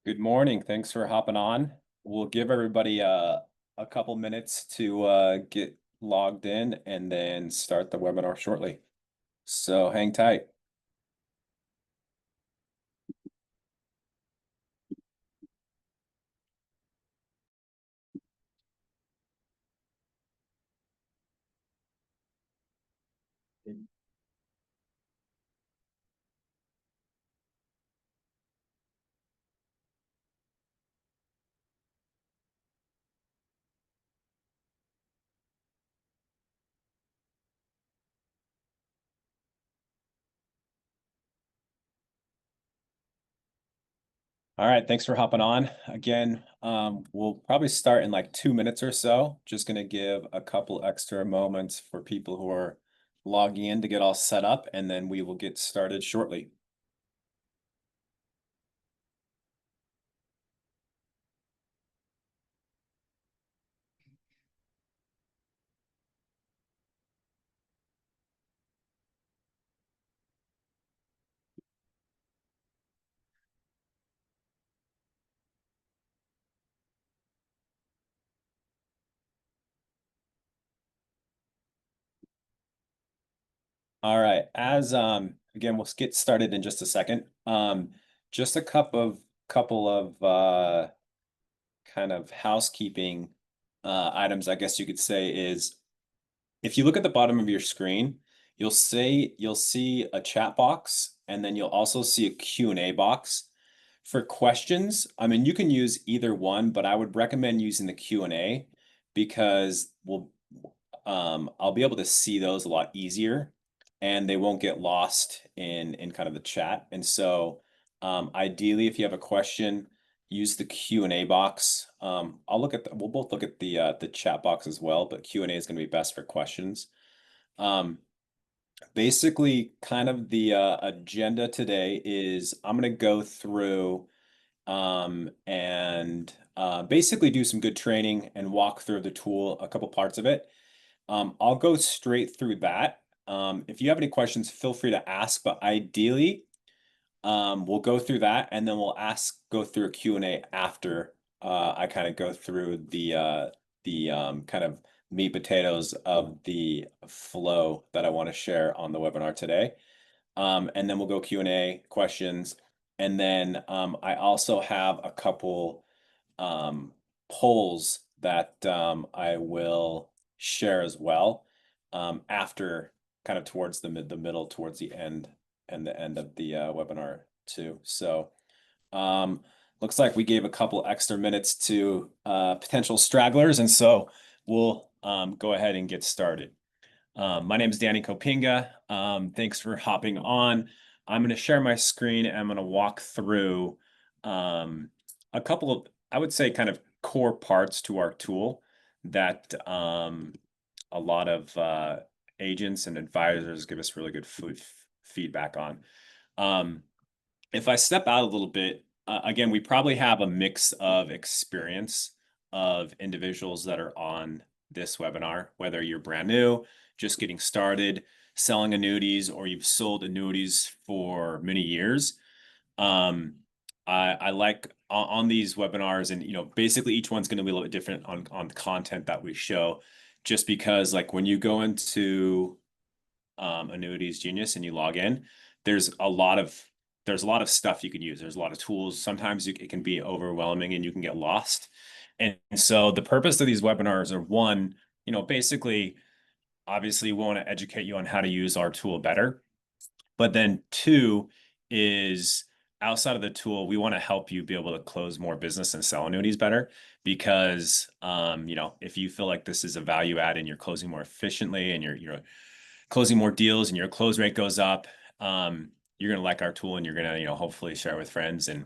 Good morning. Thanks for hopping on. We'll give everybody a couple minutes to get logged in and then start the webinar shortly. So hang tight. All right, thanks for hopping on. Again, we'll probably start in like 2 minutes or so. Just going to give a couple extra moments for people who are logging in to get all set up, and then we will get started shortly. All right, as again, we'll get started in just a second. Just a couple of kind of housekeeping items, I guess you could say, is if you look at the bottom of your screen, you'll see a chat box, and then you'll also see a Q&A box. For questions, I mean, you can use either one, but I would recommend using the Q&A because I'll be able to see those a lot easier, and they won't get lost in kind of the chat. And so, ideally, if you have a question, use the Q&A box. We'll both look at the chat box as well, but Q&A is going to be best for questions. Basically, kind of the agenda today is I'm going to go through and basically do some good training and walk through the tool, a couple parts of it. I'll go straight through that. If you have any questions, feel free to ask, but ideally, we'll go through that, and then we'll go through a Q&A after I kind of go through the kind of meat potatoes of the flow that I want to share on the webinar today. And then we'll go Q&A questions. And then I also have a couple polls that I will share as well after kind of towards the middle, towards the end and the end of the webinar too. So looks like we gave a couple extra minutes to potential stragglers, and so we'll go ahead and get started. My name is Danny Copinga. Thanks for hopping on. I'm going to share my screen, and I'm going to walk through a couple of, I would say, kind of core parts to our tool that a lot of agents and advisors give us really good feedback on. If I step out a little bit, again, we probably have a mix of experience of individuals that are on this webinar, whether you're brand new, just getting started, selling annuities, or you've sold annuities for many years. I like on these webinars, and basically each one's going to be a little bit different on the content that we show, just because like when you go into Annuities Genius and you log in, there's a lot of stuff you can use. There's a lot of tools. Sometimes it can be overwhelming and you can get lost. And so the purpose of these webinars are, one, basically, obviously we want to educate you on how to use our tool better. But then two is, outside of the tool, we want to help you be able to close more business and sell annuities better. Because if you feel like this is a value add and you're closing more efficiently and you're closing more deals and your close rate goes up, you're going to like our tool, and you're going to hopefully share with friends, and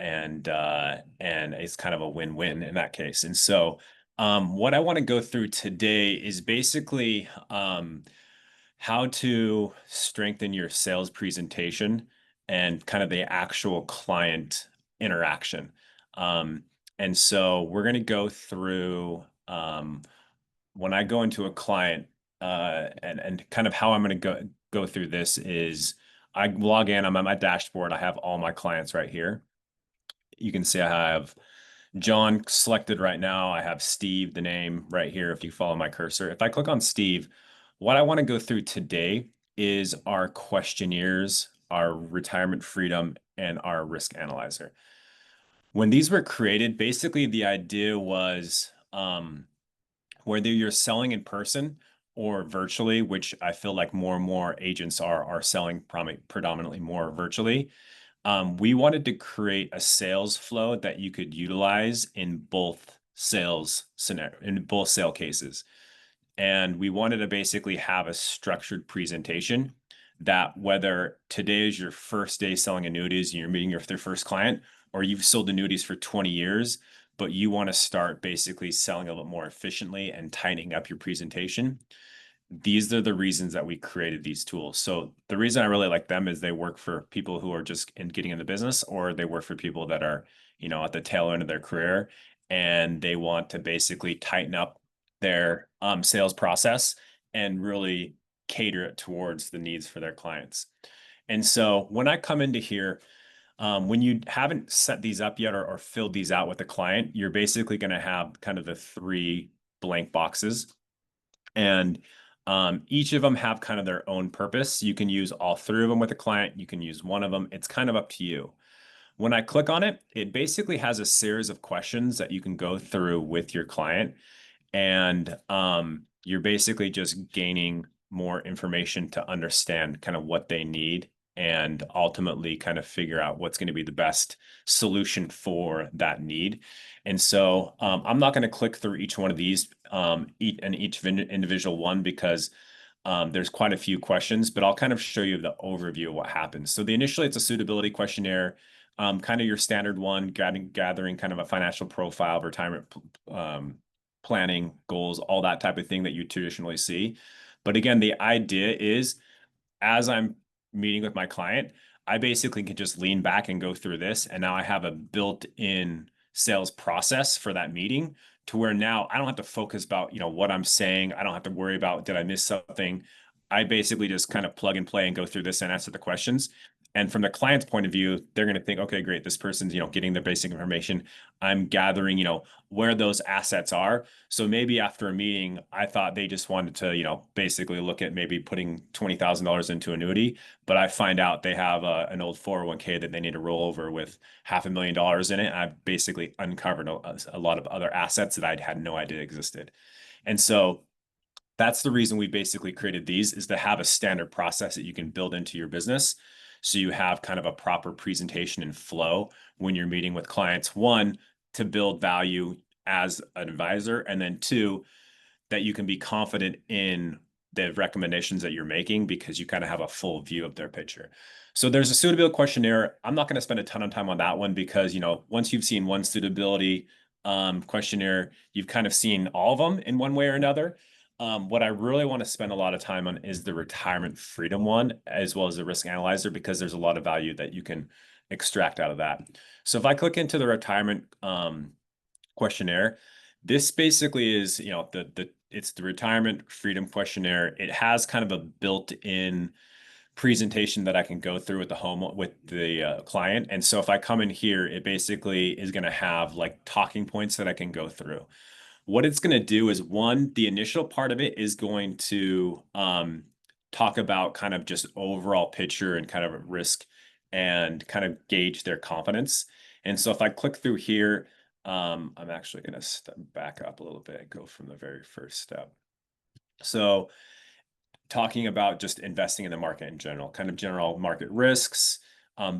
it's kind of a win-win in that case. And so what I want to go through today is basically how to strengthen your sales presentation and kind of the actual client interaction. And so we're going to go through when I go into a client, and kind of how I'm going to go through this is I log in, I'm on my dashboard, I have all my clients right here. you can see I have John selected right now. I have Steve, the name right here, if you follow my cursor. If I click on Steve, what I want to go through today is our questionnaires, our retirement freedom, and our risk analyzer. When these were created, basically the idea was whether you're selling in person or virtually, which I feel like more and more agents are selling predominantly more virtually. We wanted to create a sales flow that you could utilize in both sale cases. And we wanted to basically have a structured presentation that whether today is your first day selling annuities and you're meeting your first client, or you've sold annuities for 20 years, but you want to start basically selling a little more efficiently and tightening up your presentation. These are the reasons that we created these tools. So the reason I really like them is they work for people who are just getting in the business, or they work for people that are, at the tail end of their career and they want to basically tighten up their sales process and really cater it towards the needs for their clients. And so when I come into here, when you haven't set these up yet or filled these out with the client, you're basically going to have kind of the 3 blank boxes. And each of them have kind of their own purpose. You can use all 3 of them with a client. You can use one of them. It's kind of up to you. When I click on it, it basically has a series of questions that you can go through with your client. And you're basically just gaining more information to understand kind of what they need and ultimately kind of figure out what's going to be the best solution for that need. And so I'm not going to click through each one of these, each individual one, because there's quite a few questions, but I'll kind of show you the overview of what happens. So initially it's a suitability questionnaire, kind of your standard one, gathering kind of a financial profile, retirement planning, goals, all that type of thing that you traditionally see. But again, the idea is as I'm meeting with my client, I basically can just lean back and go through this. And now I have a built-in sales process for that meeting to where now I don't have to focus about, what I'm saying. I don't have to worry about, did I miss something? I basically just kind of plug and play and go through this and answer the questions. And from the client's point of view, they're going to think, okay, great, this person's, getting their basic information. I'm gathering, where those assets are. So maybe after a meeting, I thought they just wanted to, basically look at maybe putting $20,000 into annuity, but I find out they have an old 401k that they need to roll over with $500,000 in it. And I've basically uncovered a lot of other assets that I had no idea existed. And so that's the reason we basically created these, is to have a standard process that you can build into your business. So you have kind of a proper presentation and flow when you're meeting with clients. 1, to build value as an advisor, and then 2, that you can be confident in the recommendations that you're making because you kind of have a full view of their picture. So there's a suitability questionnaire. I'm not going to spend a ton of time on that one because, once you've seen one suitability questionnaire, you've kind of seen all of them in one way or another. What I really want to spend a lot of time on is the retirement freedom one, as well as the risk analyzer, because there's a lot of value that you can extract out of that. So if I click into the retirement questionnaire, this basically is, it's the retirement freedom questionnaire. It has kind of a built-in presentation that I can go through with the client. And so if I come in here, it basically is going to have like talking points that I can go through. What it's going to do is, 1, the initial part of it is going to talk about kind of just overall picture and kind of risk and kind of gauge their confidence. And so if I click through here, I'm actually going to step back up a little bit, go from the very first step. So talking about just investing in the market in general, kind of general market risks,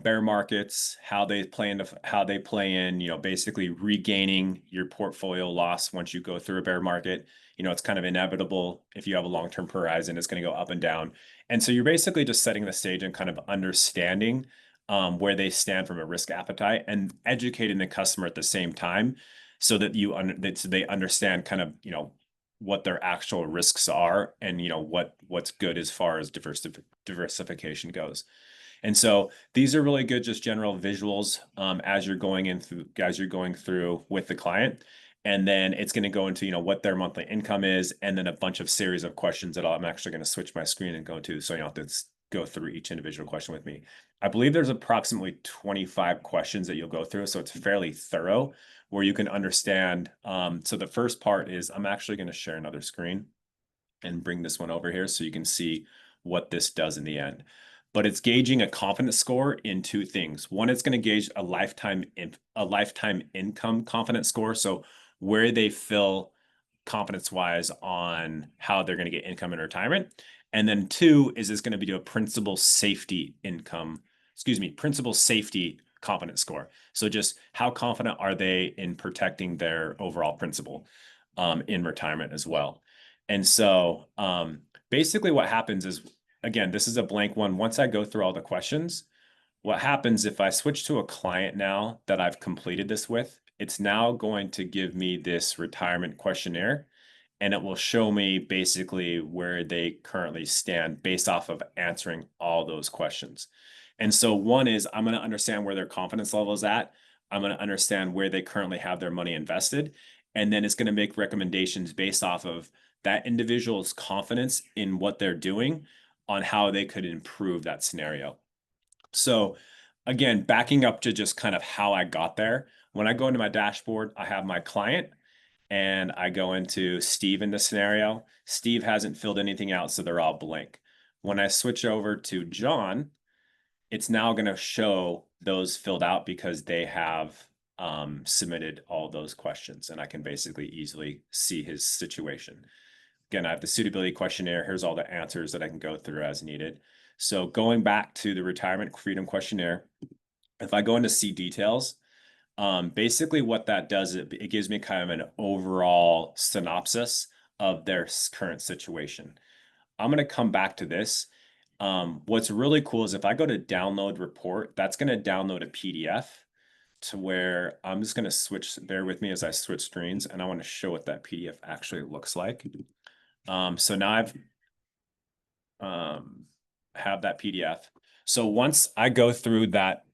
bear markets, how they play in, basically regaining your portfolio loss once you go through a bear market. It's kind of inevitable. If you have a long-term horizon, it's going to go up and down. And so you're basically just setting the stage and kind of understanding where they stand from a risk appetite and educating the customer at the same time so that they understand kind of, what their actual risks are and, what's good as far as diversification goes. And so these are really good, just general visuals as you're going through with the client. And then it's going to go into, what their monthly income is, and then a bunch of series of questions that I'm actually going to switch my screen and go to. So, go through each individual question with me. I believe there's approximately 25 questions that you'll go through, so it's fairly thorough where you can understand. So the first part is I'm actually going to share another screen and bring this one over here so you can see what this does in the end. But it's gauging a confidence score in two things. One, it's going to gauge a lifetime income confidence score, so where they feel confidence-wise on how they're going to get income in retirement. And then two is it's going to be to a principal safety confidence score. So just how confident are they in protecting their overall principal in retirement as well. And so basically what happens is, again, this is a blank one. Once I go through all the questions, what happens if I switch to a client now that I've completed this with, it's now going to give me this retirement questionnaire, and it will show me basically where they currently stand based off of answering all those questions. And so one is I'm going to understand where their confidence level is at. I'm going to understand where they currently have their money invested. And then it's going to make recommendations based off of that individual's confidence in what they're doing on how they could improve that scenario. So again, backing up to just kind of how I got there, when I go into my dashboard, I have my client and I go into Steve in the scenario. Steve hasn't filled anything out, so they're all blank. When I switch over to John, it's now going to show those filled out because they have submitted all those questions, and I can basically easily see his situation. Again, I have the suitability questionnaire. Here's all the answers that I can go through as needed. So going back to the retirement freedom questionnaire, if I go into see details, basically what that does, it gives me kind of an overall synopsis of their current situation. I'm going to come back to this. What's really cool is if I go to download report, that's going to download a PDF to where I'm just going to switch, bear with me as I switch screens, and I want to show what that PDF actually looks like. So now I've have that PDF. So once I go through that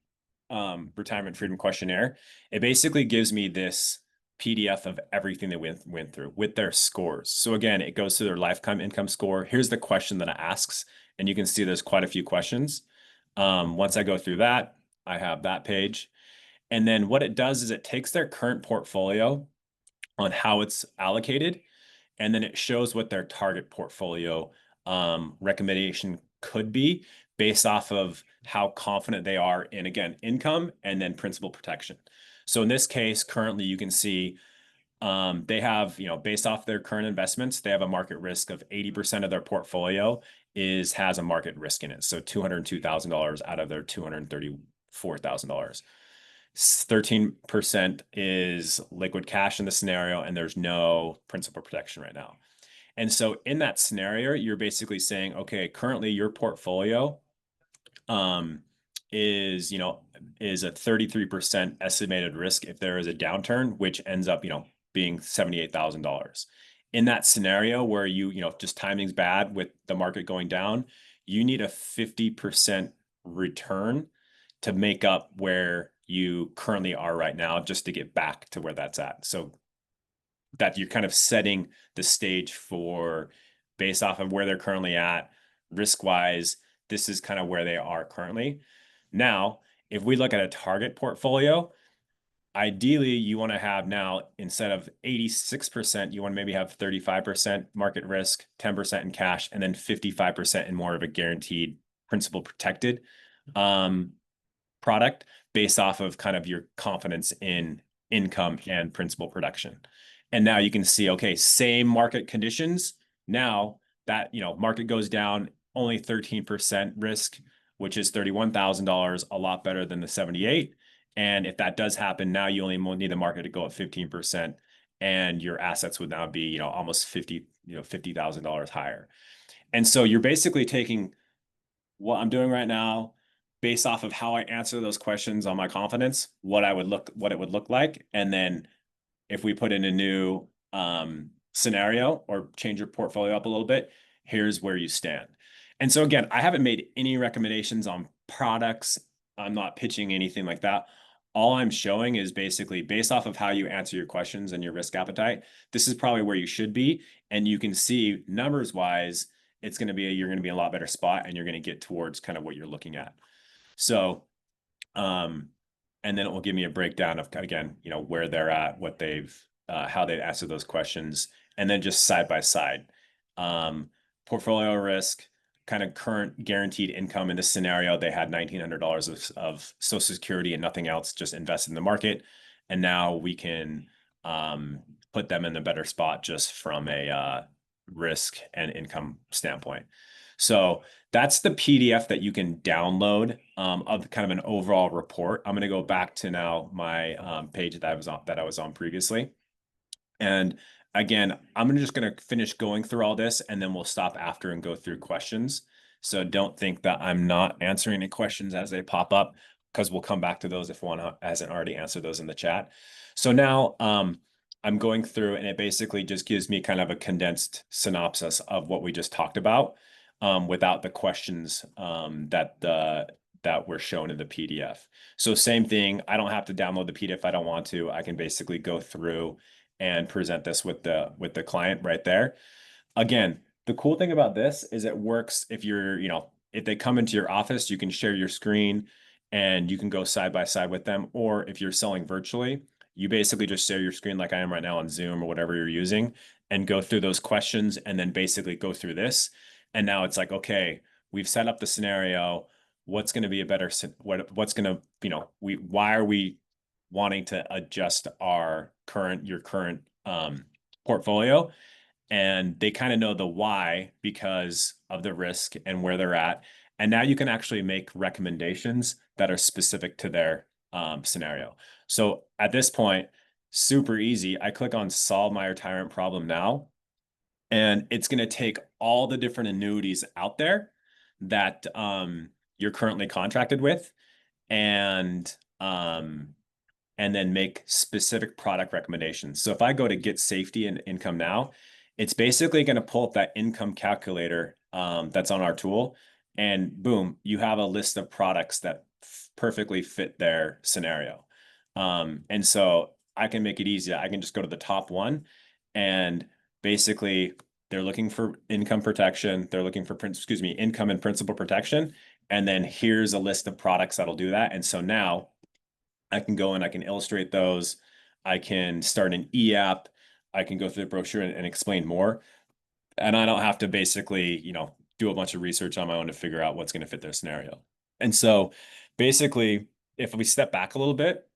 retirement freedom questionnaire, it basically gives me this PDF of everything they went through with their scores. So again, it goes to their lifetime income score. Here's the question that it asks, and you can see there's quite a few questions. Once I go through that, I have that page. And then what it does is it takes their current portfolio on how it's allocated, and then it shows what their target portfolio recommendation could be based off of how confident they are in, again, income and then principal protection. So in this case, currently you can see they have, based off their current investments, they have a market risk of 80% of their portfolio has a market risk in it. So $202,000 out of their $234,000. 13% is liquid cash in the scenario, and there's no principal protection right now. And so in that scenario, you're basically saying, okay, currently your portfolio is a 33% estimated risk if there is a downturn, which ends up, being $78,000. In that scenario where just timing's bad with the market going down, you need a 50% return to make up where you currently are right now, just to get back to where that's at. So that you're kind of setting the stage for, based off of where they're currently at, risk-wise, this is kind of where they are currently. Now, if we look at a target portfolio, ideally you want to have now, instead of 86%, you want to maybe have 35% market risk, 10% in cash, and then 55% in more of a guaranteed principal protected product based off of kind of your confidence in income and principal production. And now you can see, okay, same market conditions. Now that, market goes down, only 13% risk, which is $31,000, a lot better than the 78. And if that does happen, now you only need the market to go up 15%, and your assets would now be, almost $50,000 higher. And so you're basically taking what I'm doing right now based off of how I answer those questions on my confidence, what it would look like. And then if we put in a new scenario or change your portfolio up a little bit, here's where you stand. And so again, I haven't made any recommendations on products. I'm not pitching anything like that. All I'm showing is basically based off of how you answer your questions and your risk appetite, this is probably where you should be. And you can see numbers wise, it's going to be, you're going to be in a lot better spot, and you're going to get towards kind of what you're looking at. So, and then it will give me a breakdown of, again, where they're at, what they've, how they've answered those questions, and then just side by side. Portfolio risk, kind of current guaranteed income. In this scenario, they had $1,900 of Social Security and nothing else, just invested in the market. And now we can put them in a better spot just from a risk and income standpoint. So that's the PDF that you can download of kind of an overall report. I'm going to go back to now my page that I was on previously. And again, I'm just going to finish going through all this, and then we'll stop after and go through questions. So don't think that I'm not answering any questions as they pop up, because we'll come back to those if one hasn't already answered those in the chat. So now I'm going through, and it basically just gives me kind of a condensed synopsis of what we just talked about without the questions that were shown in the PDF. So same thing, I don't have to download the PDF if I don't want to. I can basically go through and present this with the client right there. Again, the cool thing about this is it works if you're, if they come into your office, you can share your screen and you can go side by side with them. Or if you're selling virtually, you basically just share your screen like I am right now on Zoom or whatever you're using, and go through those questions, and then basically go through this. And now it's like, okay, we've set up the scenario. What's going to be a better, what's going to, why are we wanting to adjust your current portfolio? And they kind of know the why because of the risk and where they're at. And now you can actually make recommendations that are specific to their scenario. So at this point, super easy. I click on solve my retirement problem now, and it's going to take all the different annuities out there that you're currently contracted with, and then make specific product recommendations. So if I go to get safety and income now, it's basically going to pull up that income calculator that's on our tool, and boom, you have a list of products that perfectly fit their scenario. And so I can make it easy. I can just go to the top one, and basically they're looking for income protection. They're looking for, income and principal protection. And then here's a list of products that'll do that. And so now I can go and I can illustrate those. I can start an e-app. I can go through the brochure and explain more. And I don't have to basically, do a bunch of research on my own to figure out what's going to fit their scenario. And so basically, if we step back a little bit,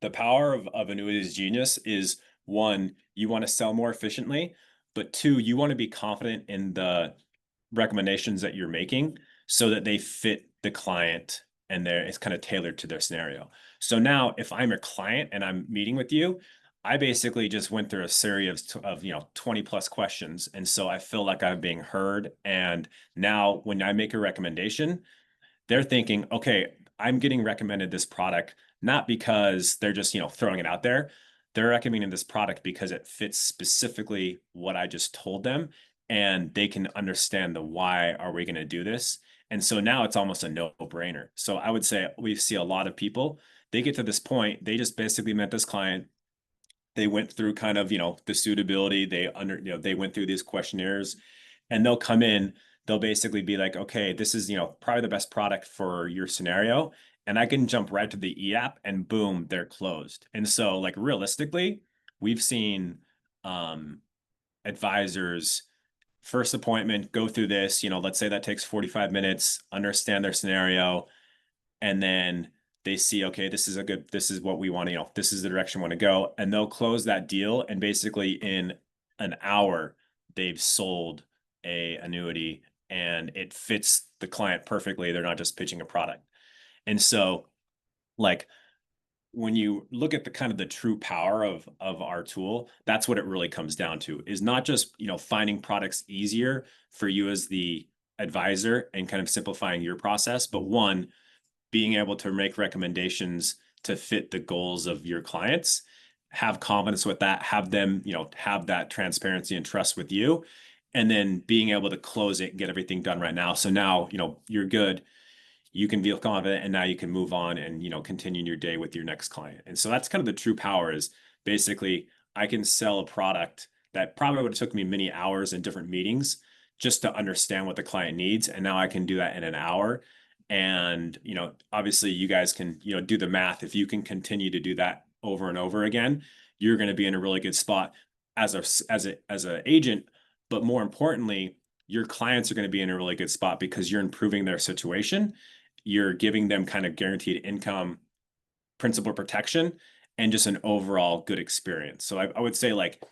the power of Annuities Genius is, one, you want to sell more efficiently, but two, you want to be confident in the recommendations that you're making so that they fit the client and it's kind of tailored to their scenario. So now if I'm a client and I'm meeting with you, I basically just went through a series of 20 plus questions. And so I feel like I'm being heard. And now when I make a recommendation, they're thinking, okay, I'm getting recommended this product, not because they're just, throwing it out there. They're recommending this product because it fits specifically what I just told them, and they can understand the why are we going to do this. And so now it's almost a no-brainer. So I would say we see a lot of people, they get to this point, they just basically met this client. They went through kind of, the suitability, they went through these questionnaires, and they'll come in, they'll basically be like, okay, this is, probably the best product for your scenario. And I can jump right to the e-app and boom, they're closed. And so like realistically, we've seen advisors first appointment, go through this, let's say that takes 45 minutes, understand their scenario, and then they see, okay, this is what we want to, this is the direction we want to go. And they'll close that deal. And basically in an hour, they've sold a annuity and it fits the client perfectly. They're not just pitching a product. And so like, when you look at the kind of the true power of our tool, that's what it really comes down to, is not just, finding products easier for you as the advisor and kind of simplifying your process, but one, being able to make recommendations to fit the goals of your clients, have confidence with that, have them, have that transparency and trust with you, and then being able to close it and get everything done right now. So now, you're good. You can feel confident, and now you can move on and, continue your day with your next client. And so that's kind of the true power, is basically I can sell a product that probably would have took me many hours and different meetings just to understand what the client needs. And now I can do that in an hour. And, obviously you guys can, do the math. If you can continue to do that over and over again, you're going to be in a really good spot as a agent. But more importantly, your clients are going to be in a really good spot because you're improving their situation. You're giving them kind of guaranteed income, principal protection, and just an overall good experience. So I would say like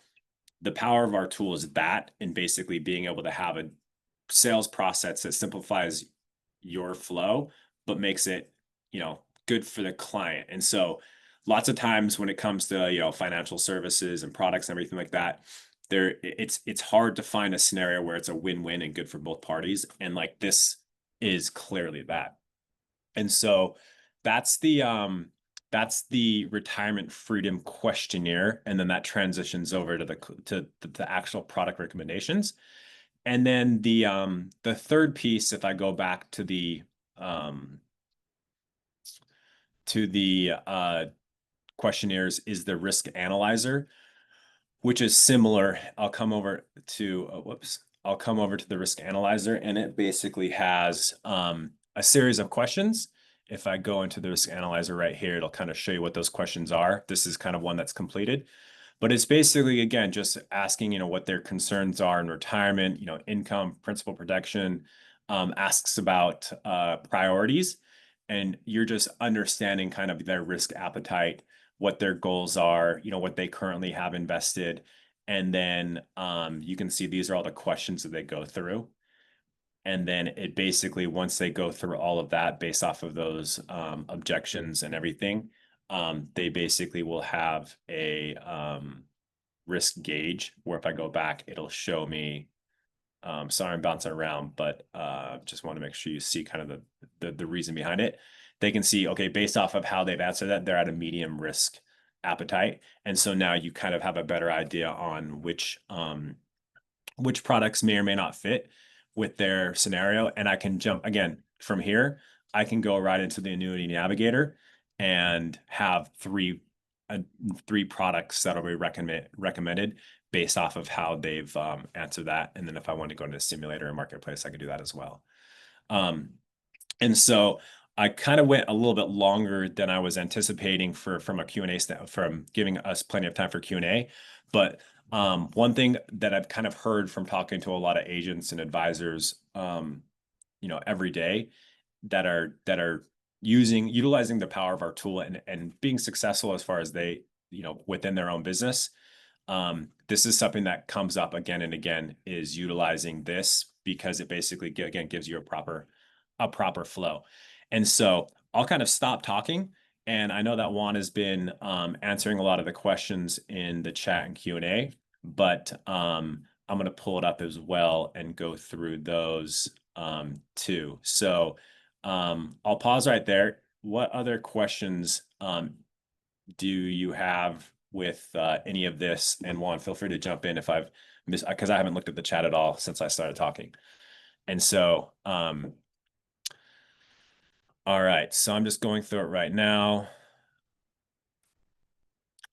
the power of our tool is that, and basically being able to have a sales process that simplifies your flow, but makes it, good for the client. And so lots of times when it comes to, financial services and products and everything like that, it's hard to find a scenario where it's a win-win and good for both parties. And like this is clearly that. And so that's the retirement freedom questionnaire, and then that transitions over to the actual product recommendations. And then the third piece, if I go back to the questionnaires, is the risk analyzer, which is similar. I'll come over to the risk analyzer, and it basically has a series of questions. If I go into the risk analyzer right here, it'll kind of show you what those questions are. This is kind of one that's completed. But it's basically, again, just asking, what their concerns are in retirement, income, principal protection, asks about priorities. And you're just understanding kind of their risk appetite, what their goals are, what they currently have invested. And then you can see these are all the questions that they go through. And then it basically, once they go through all of that based off of those objections and everything, they basically will have a risk gauge where if I go back, it'll show me, sorry, I'm bouncing around, but just want to make sure you see kind of the reason behind it. They can see, okay, based off of how they've answered that, they're at a medium risk appetite. And so now you kind of have a better idea on which products may or may not fit with their scenario. And I can jump again from here. I can go right into the Annuity Navigator and have three products that'll be recommended based off of how they've answered that. And then if I want to go into the simulator and marketplace, I can do that as well. And so I kind of went a little bit longer than I was anticipating from a Q&A from giving us plenty of time for Q&A. But one thing that I've kind of heard from talking to a lot of agents and advisors, every day that are utilizing the power of our tool and being successful as far as they, within their own business. This is something that comes up again and again, is utilizing this because it basically, again, gives you a proper flow. And so I'll kind of stop talking. And I know that Juan has been answering a lot of the questions in the chat and Q&A, but I'm going to pull it up as well and go through those too. So I'll pause right there. What other questions do you have with any of this? And Juan, feel free to jump in if I've missed, because I haven't looked at the chat at all since I started talking. And so, all right, so I'm just going through it right now.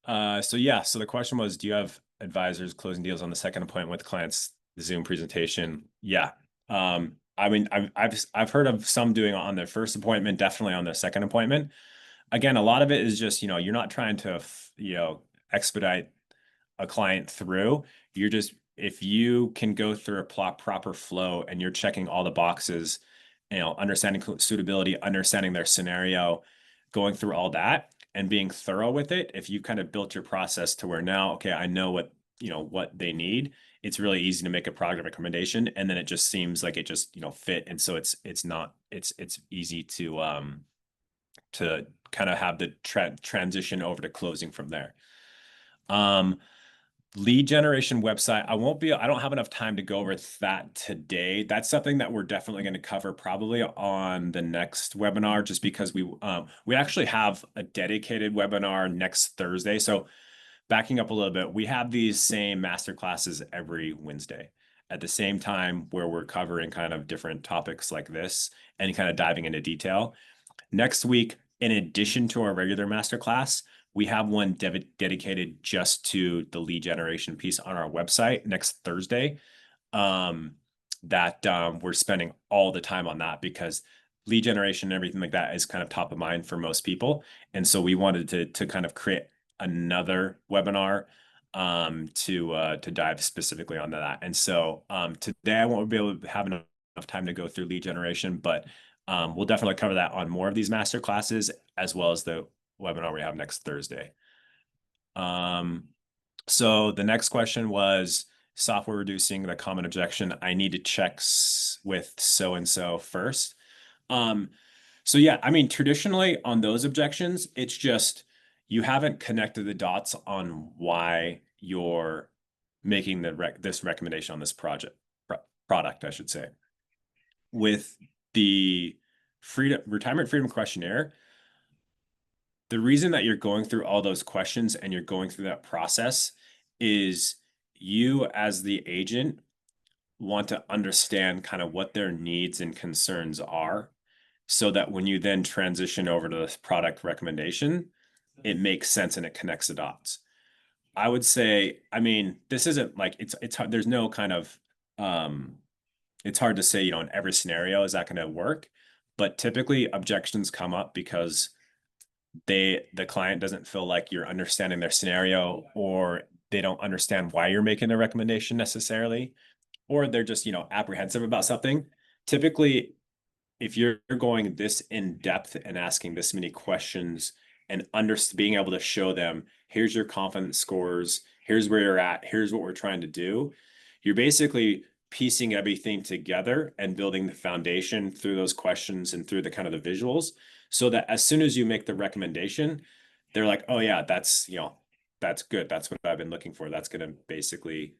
So the question was, do you have advisors closing deals on the second appointment with clients, Zoom presentation? Yeah. I mean, I've heard of some doing on their first appointment, definitely on their second appointment. Again, a lot of it is just, you're not trying to, expedite a client through. You're just, if you can go through a proper flow and you're checking all the boxes, understanding suitability, understanding their scenario, going through all that and being thorough with it. If you kind of built your process to where now, okay, I know what they need, it's really easy to make a product recommendation. And then it just seems like it just, fit. And so it's easy to kind of have the transition over to closing from there. Lead generation website. I don't have enough time to go over that today. That's something that we're definitely going to cover probably on the next webinar, just because we actually have a dedicated webinar next Thursday. So backing up a little bit, we have these same master classes every Wednesday at the same time where we're covering kind of different topics like this and kind of diving into detail. Next week, in addition to our regular masterclass, we have one dedicated just to the lead generation piece on our website next Thursday. that we're spending all the time on that because lead generation and everything like that is kind of top of mind for most people. And so we wanted to kind of create another webinar to dive specifically onto that. And so today I won't be able to have enough time to go through lead generation, but we'll definitely cover that on more of these master classes as well as the webinar we have next Thursday. So the next question was software reducing the common objection. I need to check with so-and-so first. So yeah, I mean, traditionally on those objections, it's just you haven't connected the dots on why you're making this recommendation on this product, I should say. With the retirement freedom questionnaire, the reason that you're going through all those questions and you're going through that process is you as the agent want to understand kind of what their needs and concerns are so that when you then transition over to this product recommendation, it makes sense and it connects the dots. I would say, I mean, this isn't like it's hard, there's no kind of it's hard to say, you know, in every scenario is that going to work, but typically objections come up because the client doesn't feel like you're understanding their scenario, or they don't understand why you're making the recommendation necessarily, or they're just, you know, apprehensive about something. Typically, if you're going this in depth and asking this many questions and being able to show them, here's your confidence scores, here's where you're at, here's what we're trying to do, you're basically piecing everything together and building the foundation through those questions and through the kind of the visuals, so that as soon as you make the recommendation, they're like, oh yeah, that's, you know, that's good. That's what I've been looking for. That's going to basically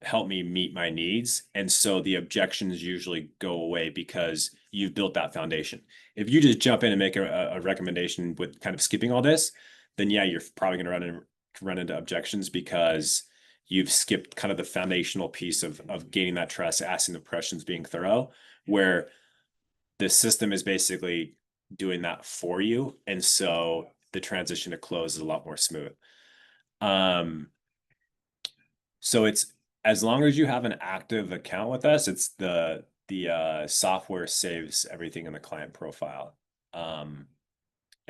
help me meet my needs. And so the objections usually go away because you've built that foundation. If you just jump in and make a recommendation with kind of skipping all this, then yeah, you're probably going to run into objections because you've skipped kind of the foundational piece of gaining that trust, asking the questions, being thorough, where the system is basically doing that for you. And so the transition to close is a lot more smooth. So it's, as long as you have an active account with us, it's the software saves everything in the client profile. And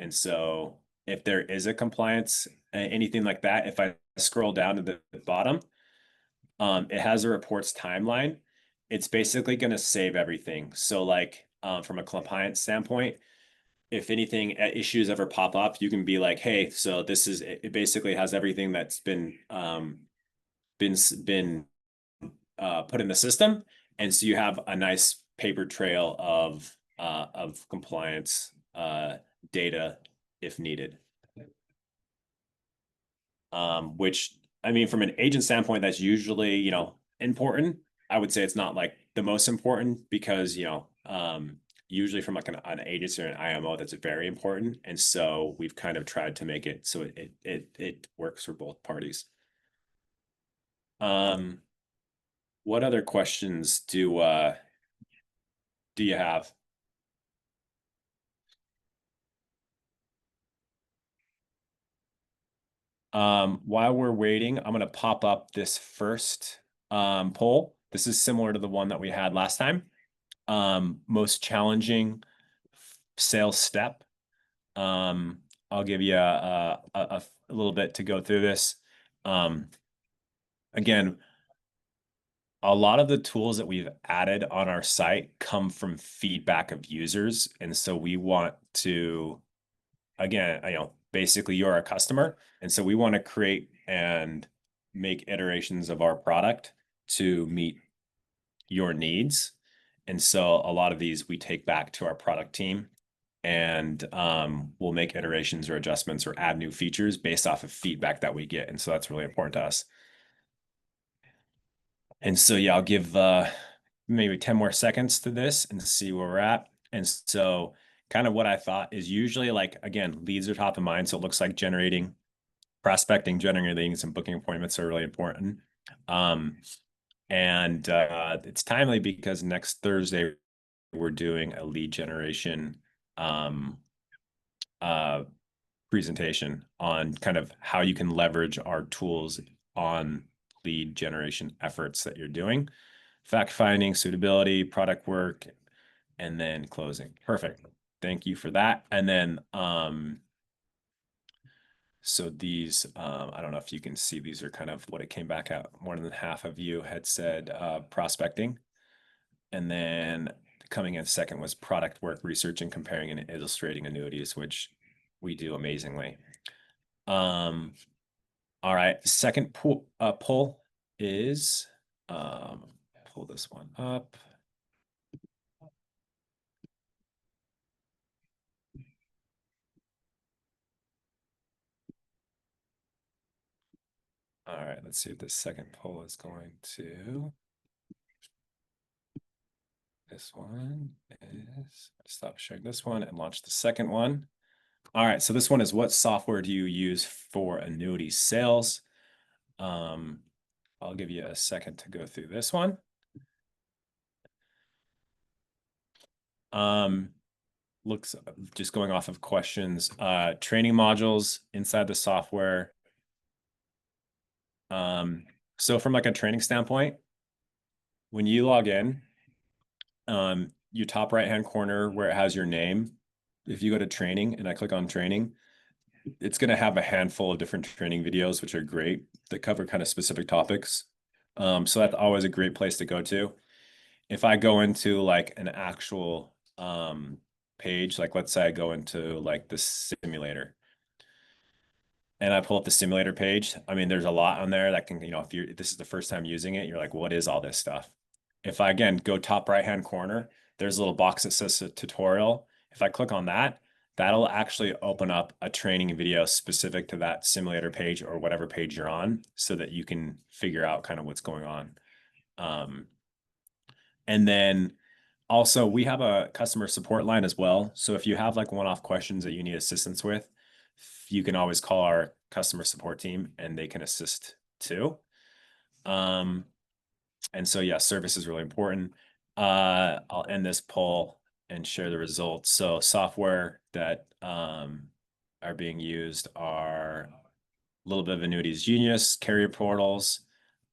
so if there is a compliance, anything like that, if I scroll down to the bottom, it has a reports timeline. It's basically going to save everything. So like from a compliance standpoint, if anything issues ever pop up, you can be like, hey, so this is, it basically has everything that's been put in the system, and so you have a nice paper trail of compliance data if needed. Which, I mean, from an agent standpoint, that's usually, you know, important. I would say it's not like the most important because, you know, usually from like an agency or an IMO, that's very important. And so we've kind of tried to make it so it works for both parties. What other questions do you have? While we're waiting, I'm going to pop up this first poll. This is similar to the one that we had last time. Most challenging sales step. I'll give you a little bit to go through this. Again, a lot of the tools that we've added on our site come from feedback of users. And so we want to, again, you know, basically you're a customer. And so we want to create and make iterations of our product to meet your needs. And so a lot of these we take back to our product team, and we'll make iterations or adjustments or add new features based off of feedback that we get. And so that's really important to us. And so, yeah, I'll give maybe 10 more seconds to this and see where we're at. And so kind of what I thought is usually, like, again, leads are top of mind. So it looks like prospecting, generating leads, and booking appointments are really important. And it's timely because next Thursday we're doing a lead generation presentation on kind of how you can leverage our tools on lead generation efforts that you're doing. Fact finding, suitability, product work, and then closing. Perfect. Thank you for that. And then, so these, I don't know if you can see, these are kind of what it came back at. More than half of you had said prospecting. And then coming in second was product work, researching, comparing, and illustrating annuities, which we do amazingly. All right, second poll is, pull this one up. All right, let's see if this second poll is going to. This one is, stop sharing this one and launch the second one. All right, so this one is, what software do you use for annuity sales? I'll give you a second to go through this one. Looks, just going off of questions, training modules inside the software. So from like a training standpoint, when you log in, your top right-hand corner where it has your name, if you go to training and I click on training, it's going to have a handful of different training videos, which are great, that cover kind of specific topics. So that's always a great place to go to. If I go into like an actual page, like let's say I go into like the simulator and I pull up the simulator page, I mean, there's a lot on there that can, if this is the first time using it, you're like, what is all this stuff? If I, again, go top right-hand corner, there's a little box that says a tutorial. If I click on that, that'll actually open up a training video specific to that simulator page or whatever page you're on so that you can figure out kind of what's going on. And then also we have a customer support line as well. So if you have like one-off questions that you need assistance with, you can always call our customer support team and they can assist too. And so, yeah, service is really important. I'll end this poll and share the results. So software that are being used are a little bit of Annuities Genius, carrier portals,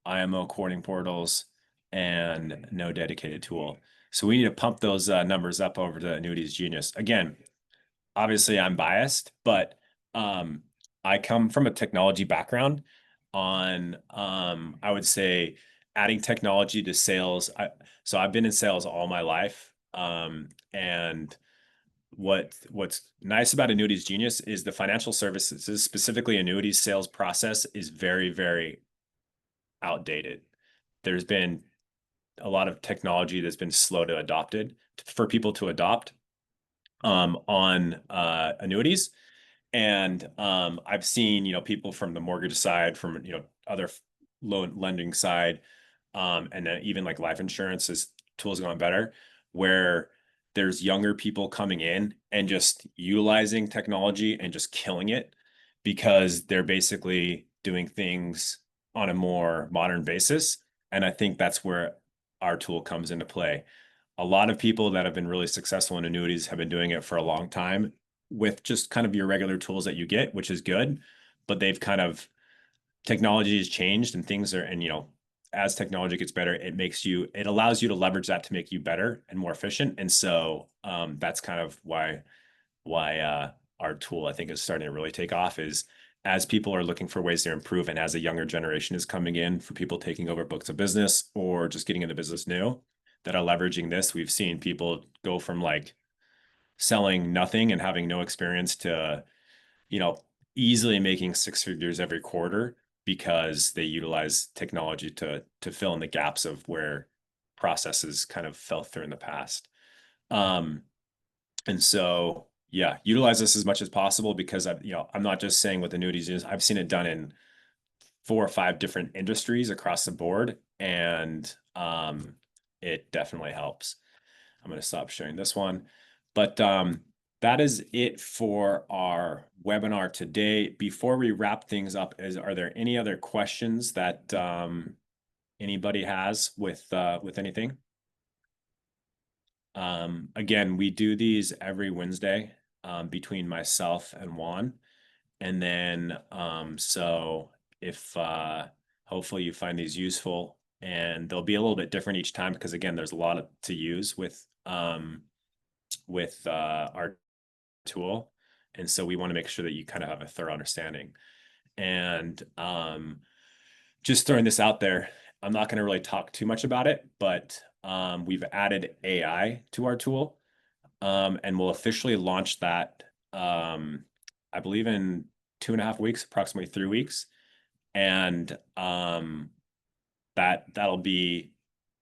IMO quoting portals, and no dedicated tool. So we need to pump those numbers up over to Annuities Genius. Again, obviously I'm biased, but I come from a technology background on, I would say, adding technology to sales. So I've been in sales all my life. And what's nice about Annuities Genius is the financial services, specifically annuities sales process, is very, very outdated. There's been a lot of technology that's been slow to adopted for people to adopt on annuities. And I've seen, people from the mortgage side, from, other loan lending side, and then even like life insurance as tools going better, where there's younger people coming in and just utilizing technology and just killing it because they're basically doing things on a more modern basis. And I think that's where our tool comes into play. A lot of people that have been really successful in annuities have been doing it for a long time with just kind of your regular tools that you get, which is good, but they've kind of, technology has changed and things are, and as technology gets better, it allows you to leverage that to make you better and more efficient. And so that's kind of why our tool, I think, is starting to really take off, is as people are looking for ways to improve and as a younger generation is coming in, for people taking over books of business or just getting into business new that are leveraging this. We've seen people go from like selling nothing and having no experience to, easily making 6 figures every quarter because they utilize technology to fill in the gaps of where processes kind of fell through in the past. And so, yeah, utilize this as much as possible because I'm not just saying with annuities, I've seen it done in 4 or 5 different industries across the board, and it definitely helps. I'm going to stop sharing this one, but that is it for our webinar today. Before we wrap things up, are there any other questions that anybody has with anything? Again, we do these every Wednesday between myself and Juan. And then, so if Hopefully you find these useful, and they'll be a little bit different each time because again, there's a lot to use with our tool. And so we want to make sure that you kind of have a thorough understanding. And just throwing this out there, I'm not going to really talk too much about it, but we've added AI to our tool, and we'll officially launch that, I believe in 2.5 weeks, approximately 3 weeks. And that'll be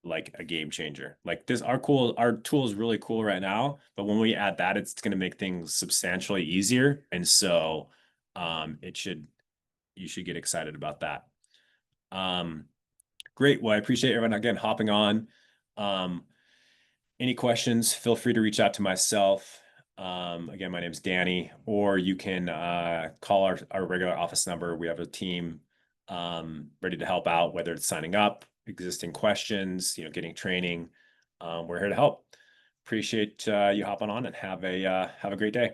like a game changer. Like this, our tool is really cool right now, but when we add that, it's going to make things substantially easier. And so you should get excited about that. Great. Well, I appreciate everyone again hopping on. Any questions, feel free to reach out to myself. Again, my name is Danny, or you can call our regular office number. We have a team ready to help out, whether it's signing up, existing questions, getting training. We're here to help. Appreciate you hopping on, and have a great day.